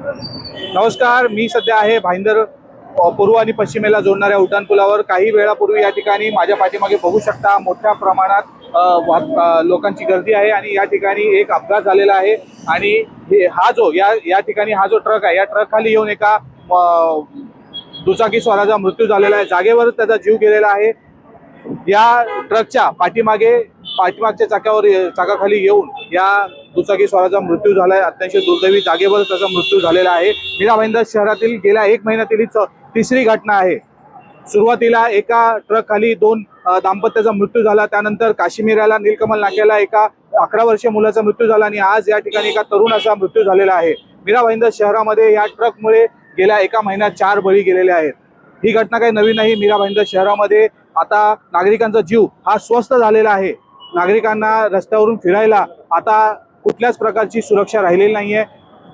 नमस्कार, मी सध्या आहे भाईंदर पूर्व आणि पश्चिमेला जोडणाऱ्या उड्डाणपुलावर। काही वेळापूर्वी या ठिकाणी माझ्या पाठीमागे बघू शकता मोठ्या प्रमाणात लोकांची गर्दी आहे आणि या ठिकाणी एक अपघात झालेला आहे। आणि या ठिकाणी हा जो ट्रक आहे, या ट्रक खाली येऊन एका दुचाकी स्वाराचा मृत्यू झालेला आहे, जागेवरच त्याचा जीव गेलेला आहे। या ट्रकच्या पाठीमागच्या चाकाखाली येऊन या दुचाकी स्वाराचा मृत्यू झालाय। अत्यंत दुर्दैवी जागेवर त्याचा मृत्यू झालेला आहे। मीरा भाईंदर शहरातील गेल्या 1 महिन्यातील ही तिसरी घटना आहे। सुरुवातीला एका ट्रक खाली 2 दाम्पत्याचा मृत्यू झाला, त्यानंतर काश्मीराला नीलकमल नाक्याला एका 11 वर्षीय मुलाचा मृत्यू झाला आणि आज या ठिकाणी एका तरुणाचा मृत्यू झालेला आहे। मीरा भाईंदर शहरामध्ये या ट्रकमुळे गेल्या 1 महिन्यात 4 बळी गेलेले आहेत। ही घटना काही नवीन नाही। मीरा भाईंदर शहरामध्ये आता नागरिकांचा जीव हा स्वस्थ झालेला आहे। नागरिकांना रस्त्यावरून फिरायला आता कुठल्याच प्रकारची सुरक्षा राहिलेली नाहीये।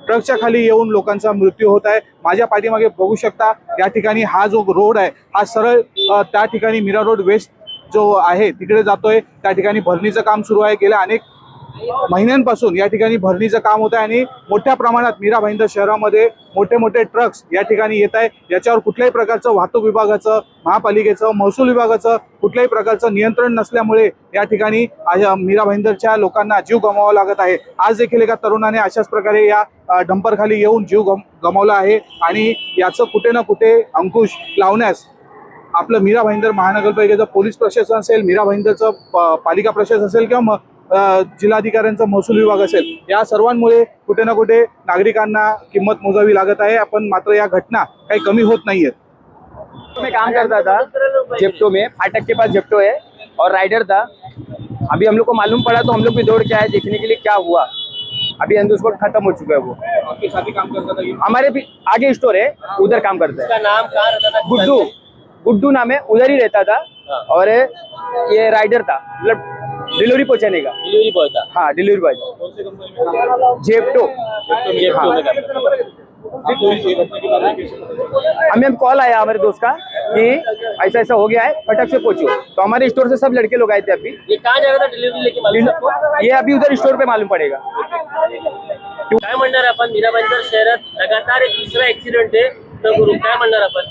ट्रकच्या खाली येऊन लोकांचा मृत्यू होत आहे। माझ्या पाठीमागे बघू शकता, या ठिकाणी हा जो रोड आहे हा सरळ त्या ठिकाणी मीरा रोड वेस्ट जो आहे तिकडे जातोय। त्या ठिकाणी भरणीचं काम सुरू आहे। गेल्या अनेक महिन्यांपासून या ठिकाणी भरणीचं काम होत आहे आणि मोठ्या प्रमाणात मीरा भाईंदर शहरामध्ये मोठे ट्रक्स या ठिकाणी येत आहे। याच्यावर कुठल्याही प्रकारचं वाहतूक विभागाचं, महापालिकेचं, महसूल विभागाचं कुठल्याही प्रकारचं नियंत्रण नसल्यामुळे या ठिकाणी मीरा भाईंदरच्या लोकांना जीव गमवावा लागत आहे। आज देखील एका तरुणाने अशाच प्रकारे या डंपर खाली येऊन जीव गमावला आहे आणि याचं कुठे ना कुठे अंकुश लावण्यास आपलं मीरा भाईंदर महानगरपालिकेचं पोलीस प्रशासन असेल, मीरा भाईंदरचं पालिका प्रशासन असेल किंवा जिल्हाधिकाऱ्यांचा महसूल विभाग असेल, या सर्वांमुळे कुठे ना कुठे नागरिकांना किंमत मोजावी लागत आहे। आपण मात्र या घटना काही कमी होत नाहीयेत। मैं काम करता था जेप्टो में, फाटक के पास जेप्टो है और राइडर था। अभी हम लोग को मालूम पड़ा तो हम लोग भी दौड़ के आए देखने के लिए क्या हुआ। अभी ऑन द स्पॉट खत्म हो चुका है वो। आपके साथ ही काम करता था? हमारे भी आगे स्टोर है, उधर काम करता है। उसका नाम कहाँ रहता था? गुड्डू नाम है, उधर ही रहता था। और ये राइडर था, मतलब डिलीवरी पहुंचाने का। डिलीवरी बॉय था। हाँ, डिलीवरी बॉय। कौन सी कंपनी में काम करता था? जेप्टो। जेप्टो में काम करता था। आपको इस घटना के बारे में कैसे पता चला? हमें कॉल आया हमारे दोस्त का कि ऐसा ऐसा हो गया है, फटक से पहुंचो। तो हमारे स्टोर से सब लड़के लोग आए थे। अभी ये कहाँ जा रहा था डिलीवरी लेके, मालूम आपको? ये अभी उधर स्टोर पे मालूम पड़ेगा। काय म्हणणार आपण? मीरा भाईंदर शहरात लगातार एक तिसरा ऍक्सिडेंट आहे, तर गुरु काय म्हणणार आपण?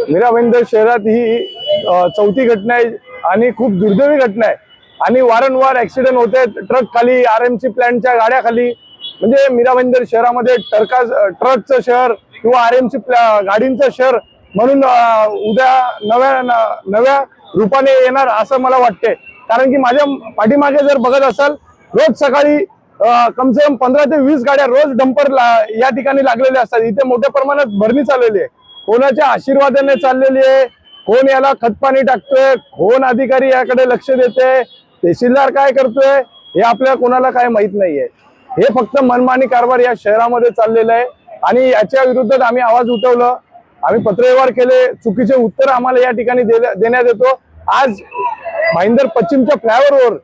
मीरा भाईंदर शहरात ही चौथी घटना आहे आणि खूप दुर्दैवी घटना आहे आणि वारंवार ऍक्सिडेंट होत आहेत ट्रक खाली, आरएमसी प्लांटच्या गाड्या खाली। म्हणजे मीरा भाईंदर शहरामध्ये ट्रकचं शहर किंवा आरएमसी गाडींचं शहर म्हणून उद्या नव्या रूपाने येणार असं मला वाटते। कारण की माझ्या पाठीमागे जर बघत असाल, रोज सकाळी कम से कम 15 ते 20 गाड्या रोज डंपर या ठिकाणी लागलेल्या असतात। इथे मोठ्या प्रमाणात भरणी चाललेली आहे, कोणाच्या आशीर्वादाने चाललेली आहे, कोण याला खतपाणी टाकतोय, कोण अधिकारी याकडे लक्ष देते, तहसीलदार काय करतोय हे आपल्या कोणाला काय माहित नाहीये। हे फक्त मनमानी कारभार या शहरामध्ये चाललेला आहे आणि याच्या विरुद्ध आम्ही आवाज उठवलं, आम्ही पत्रव्यवहार केले, चुकीचे उत्तर आम्हाला या ठिकाणी देण्यात येतो। आज भाईंदर पश्चिमच्या फ्लायओव्हरवर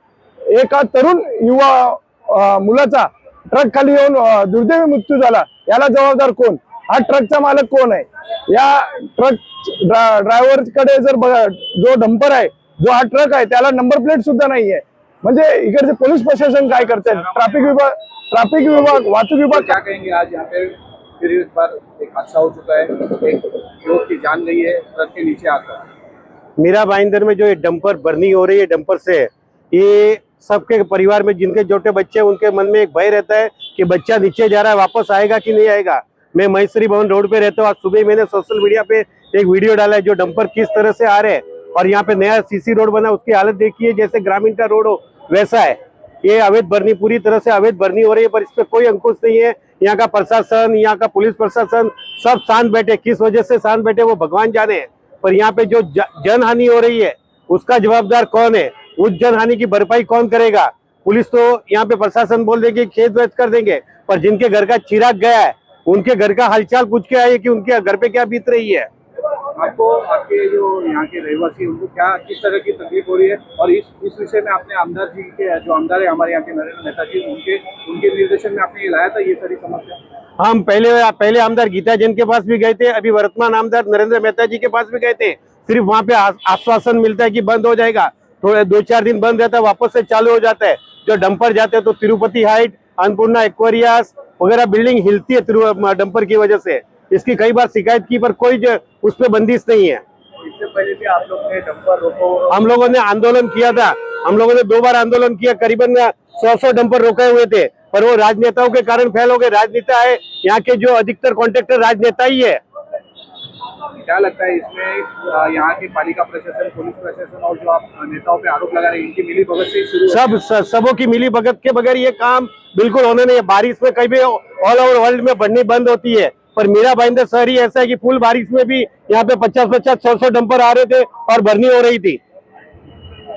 एका तरुण युवा मुलाचा ट्रक खाली येऊन दुर्दैवी मृत्यू झाला। याला जबाबदार कोण? हा ट्रकचा मालक कोण आहे? या ट्रक ड्रायव्हर कडे जर बघा, जो डंपर आहे, जो हा ट्रक आहे, त्याला नंबर प्लेट सुद्धा नाहीये। म्हणजे इकडचे पोलीस प्रशासन काय करते? ट्रॅफिक विभाग, वाहतूक विभाग क्या कहेंगे? आज यहाँ पे फिर एक बार एक हादसा हो चुका है, एक लोग की जान गई है ट्रक के नीचे आकर। मीरा भाईंदर में जो ये डंपर बर्निंग हो रही है, डंपर से ये सबके परिवार में जिनके छोटे बच्चे हैं उनके मन में एक भय रहता है कि बच्चा नीचे जा रहा है, वापस आएगा कि नहीं आएगा। मैं महेश्वरी भवन रोड पे रहता हूँ। आज सुबह मैंने सोशल मीडिया पे एक वीडियो डाला है, जो डंपर किस तरह से आ रहे हैं और यहाँ पे नया सीसी रोड बना, उसकी हालत देखिए, जैसे ग्रामीण का रोड हो वैसा है। ये अवैध भरनी, पूरी तरह से अवैध भरनी हो रही है, पर इस पे कोई अंकुश नहीं है। यहाँ का प्रशासन, यहाँ का पुलिस प्रशासन सब शांत बैठे, किस वजह से शांत बैठे वो भगवान जाने। पर यहाँ पे जो जनहानि हो रही है उसका जवाबदार कौन है? उस जनहानि की भरपाई कौन करेगा? पुलिस तो यहाँ पे प्रशासन बोल देगी खेत वेत कर देंगे, पर जिनके घर का चिराग गया है उनके घर का हालचाल पूछ के आइए कि उनके घर पे क्या बीत रही है। आपको आपके जो यहाँ के रहवासी उनको क्या किस तरह की तकलीफ हो रही है, और इस विषय में आपने आमदार जी के, जो आमदार है हमारे यहाँ के नरेंद्र मेहता जी, उनके निर्देशन में आपने ये लाया था ये सारी समस्या? हम पहले आमदार गीता जैन के पास भी गए थे, अभी वर्तमान आमदार नरेंद्र मेहता जी के पास भी गए थे। सिर्फ वहाँ पे आश्वासन मिलता है कि बंद हो जाएगा, थोड़े 2-4 दिन बंद रहता है, वापस से चालू हो जाता है। जो डंपर जाते हैं तो तिरुपति हाइट, अन्नपूर्णा एक्वेरियस, वगैरह बिल्डिंग हिलती है थ्रू डंपर की वजह से। इसकी कई बार शिकायत की पर कोई उस पर बंदिश नहीं है। इससे पहले भी आप लोग ने डंपर रोको, हम लोगों ने आंदोलन किया था, हम लोगों ने 2 बार आंदोलन किया, करीबन 100 डंपर रोके हुए थे, पर वो राजनेताओं के कारण फेल हो गए। राजनेता है यहाँ के, जो अधिकतर कॉन्ट्रैक्टर राजनेता ही है। क्या लगता है इसमें यहाँ की पालिका प्रशासन, पुलिस प्रशासन और जो आप नेताओं पे आरोप लगा रहे हैं, इनकी मिलीभगत से ही शुरू है? सबों की मिली भगत के बगैर ये काम बिल्कुल होने नहीं है। बारिश में कहीं भी ऑल ओवर वर्ल्ड में बननी बंद होती है, पर मीरा भाईंदर शहर ही ऐसा है कि फुल बारिश में भी यहाँ पे 50-50, 100 डंपर आ रहे थे और भरनी हो रही थी।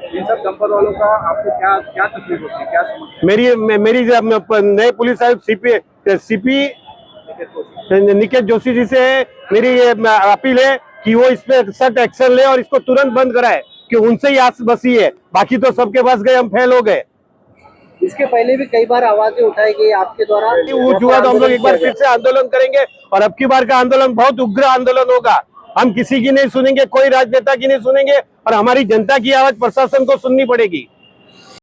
इन सब डंपर वालों का आपको क्या क्या तकलीफ होती है, क्या समस्या? मेरी नए पुलिस आयुक्त सीपी निकेत जोशी जी से मेरी ये अपील है कि वो इस पे सख्त एक्शन ले और इसको तुरंत बंद कराए, कि उनसे ही आस बसी है, बाकी तो सबके पास गए, हम फेल हो गए। इसके पहले भी कई बार आवाजें उठाई गई आपके द्वारा। हुआ तो हम लोग एक बार फिर से आंदोलन करेंगे और अब की बार का आंदोलन बहुत उग्र आंदोलन होगा। हम किसी की नहीं सुनेंगे, कोई राजनेता की नहीं सुनेंगे और हमारी जनता की आवाज प्रशासन को सुननी पड़ेगी।